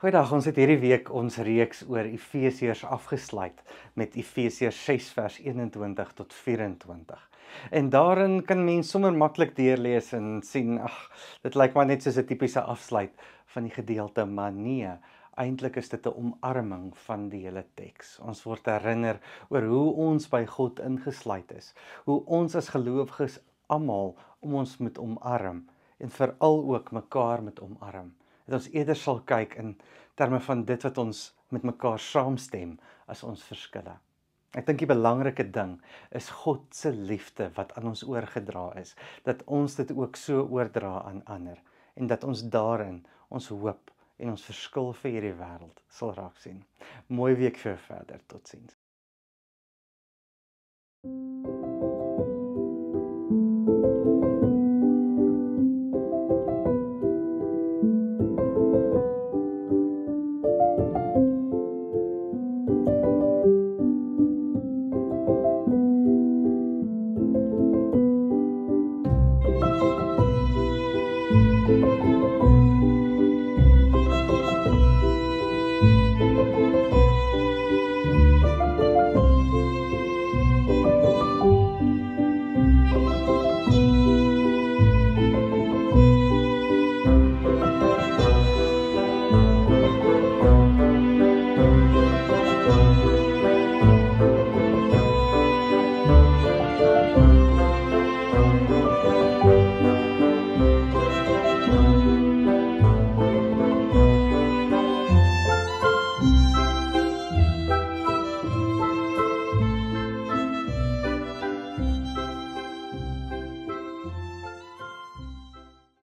Goeiedag, ons het hierdie week ons reeks oor Efesiërs afgesluit met Efesiërs 6 vers 21 tot 24. En daarin kan mens sommer maklik deurlees en sien, dit lyk maar net soos 'n tipiese afsluit van die gedeelte, maar nee, eintlik is dit 'n omarming van die hele teks. Ons word herinner oor hoe ons by God ingesluit is, hoe ons as gelowiges almal ons moet omarm en veral ook mekaar moet omarm. Dat ons eerder sal kyk in terme van dit wat ons met mekaar saamstem as ons verskille. Ek dink die belangrike ding is God se liefde wat aan ons oorgedra is, dat ons dit ook so oordra aan ander en dat ons daarin ons hoop en ons verskil vir hierdie wêreld sal raak sien. Mooi week vir jou verder, totsiens.